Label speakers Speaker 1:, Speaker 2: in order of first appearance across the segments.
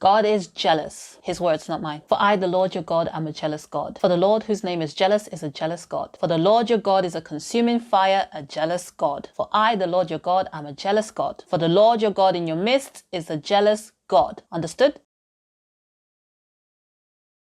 Speaker 1: God is jealous. His words, not mine. For I, the Lord your God, am a jealous God. For the Lord whose name is jealous is a jealous God. For the Lord your God is a consuming fire, a jealous God. For I, the Lord your God, am a jealous God. For the Lord your God in your midst is a jealous God. Understood?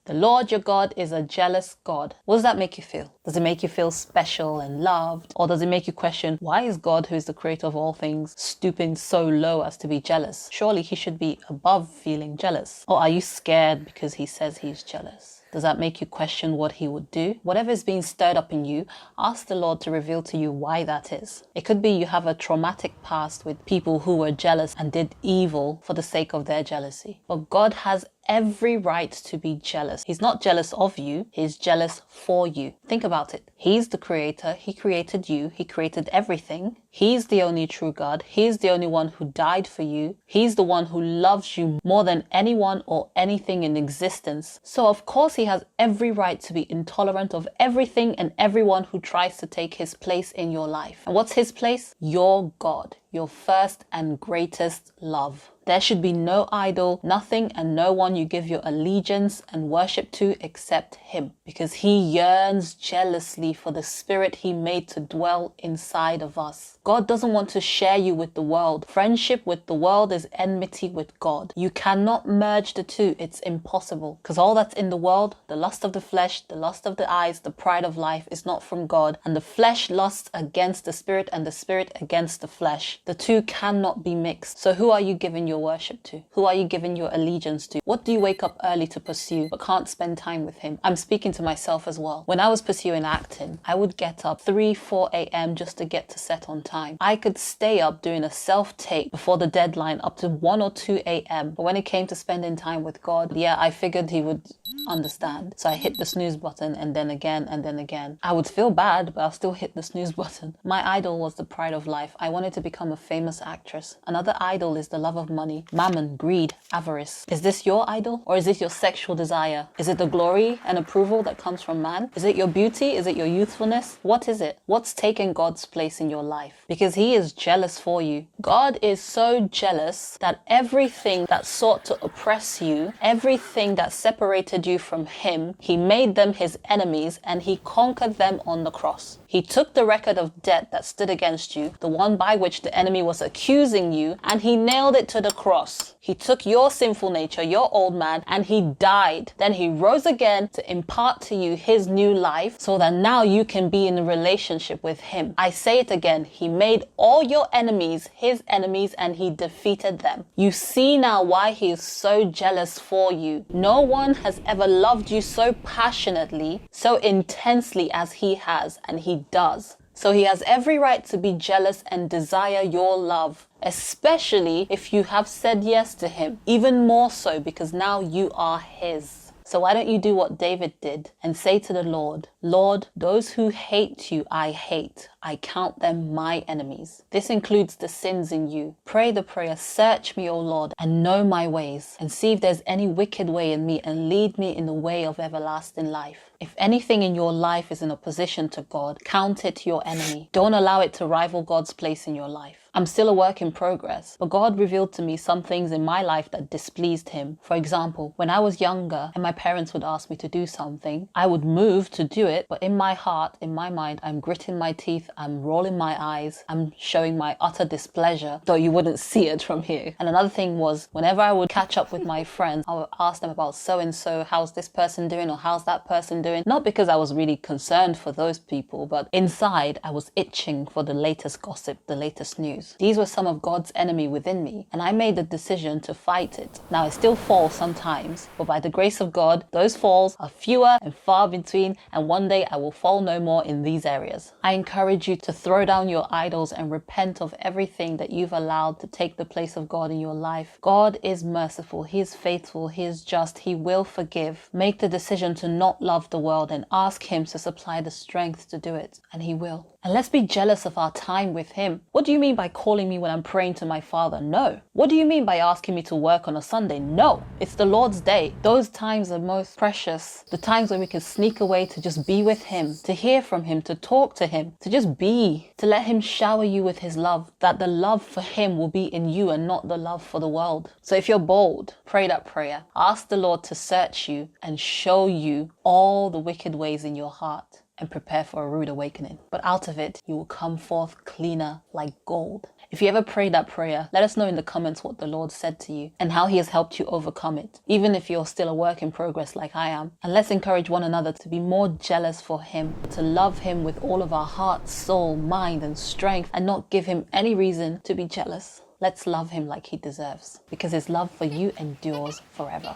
Speaker 1: The Lord your God is a jealous God. What does that make you feel? Does it make you feel special and loved? Or does it make you question, why is God, who is the creator of all things, stooping so low as to be jealous? Surely he should be above feeling jealous. Or are you scared because he says he's jealous? Does that make you question what he would do? Whatever is being stirred up in you, ask the Lord to reveal to you why that is. It could be you have a traumatic past with people who were jealous and did evil for the sake of their jealousy. But God has every right to be jealous. He's not jealous of you, he's jealous for you. Think about it. He's the creator, he created you, he created everything. He's the only true God. He's the only one who died for you. He's the one who loves you more than anyone or anything in existence. So of course he has every right to be intolerant of everything and everyone who tries to take his place in your life. And what's his place? Your God, your first and greatest love. There should be no idol, nothing and no one you give your allegiance and worship to except him, because he yearns jealously for the spirit he made to dwell inside of us. God doesn't want to share you with the world. Friendship with the world is enmity with God. You cannot merge the two. It's impossible, because all that's in the world, the lust of the flesh, the lust of the eyes, the pride of life, is not from God. And the flesh lusts against the spirit and the spirit against the flesh. The two cannot be mixed. So who are you giving your worship to? Who are you giving your allegiance to? What do you wake up early to pursue but can't spend time with him? I'm speaking to myself as well. When I was pursuing acting, I would get up 3-4 a.m. just to get to set on time. I could stay up doing a self-tape before the deadline up to 1 or 2 a.m. But when it came to spending time with God, yeah, I figured he would understand. So I hit the snooze button and then again and then again. I would feel bad, but I'll still hit the snooze button. My idol was the pride of life. I wanted to become a famous actress. Another idol is the love of money, mammon, greed, avarice. Is this your idol? Or is it your sexual desire? Is it the glory and approval that comes from man? Is it your beauty? Is it your youthfulness? What is it? What's taken God's place in your life? Because he is jealous for you. God is so jealous that everything that sought to oppress you, everything that separated you from him, he made them his enemies and he conquered them on the cross. He took the record of debt that stood against you, the one by which the enemy was accusing you, and he nailed it to the cross. He took your sinful nature, your old man, and he died. Then he rose again to impart to you his new life so that now you can be in a relationship with him. I say it again, he made all your enemies his enemies and he defeated them. You see now why he is so jealous for you. No one has ever loved you so passionately, so intensely as he has, and he does. So he has every right to be jealous and desire your love, especially if you have said yes to him, even more so because now you are his. So why don't you do what David did and say to the Lord, Lord, those who hate you, I hate. I count them my enemies. This includes the sins in you. Pray the prayer, search me, O Lord, and know my ways, and see if there's any wicked way in me, and lead me in the way of everlasting life. If anything in your life is in opposition to God, count it your enemy. Don't allow it to rival God's place in your life. I'm still a work in progress, but God revealed to me some things in my life that displeased him. For example, when I was younger and my parents would ask me to do something, I would move to do it, but in my heart, in my mind, I'm gritting my teeth, I'm rolling my eyes, I'm showing my utter displeasure, though you wouldn't see it from here. And another thing was, whenever I would catch up with my friends, I would ask them about so-and-so, how's this person doing or how's that person doing? Not because I was really concerned for those people, but inside I was itching for the latest gossip, the latest news. These were some of God's enemy within me, and I made the decision to fight it. Now I still fall sometimes, but by the grace of God, those falls are fewer and far between, and one day I will fall no more in these areas. I encourage you to throw down your idols and repent of everything that you've allowed to take the place of God in your life. God is merciful, he is faithful, he is just, he will forgive. Make the decision to not love the world and ask him to supply the strength to do it, and he will. And let's be jealous of our time with him. What do you mean by calling me when I'm praying to my Father? No. What do you mean by asking me to work on a Sunday? No. It's the Lord's day. Those times are most precious. The times when we can sneak away to just be with him, to hear from him, to talk to him, to just be, to let him shower you with his love, that the love for him will be in you and not the love for the world. So if you're bold, pray that prayer. Ask the Lord to search you and show you all the wicked ways in your heart, and prepare for a rude awakening. But out of it, you will come forth cleaner like gold. If you ever prayed that prayer, let us know in the comments what the Lord said to you and how he has helped you overcome it, even if you're still a work in progress like I am. And let's encourage one another to be more jealous for him, to love him with all of our heart, soul, mind, and strength, and not give him any reason to be jealous. Let's love him like he deserves, because his love for you endures forever.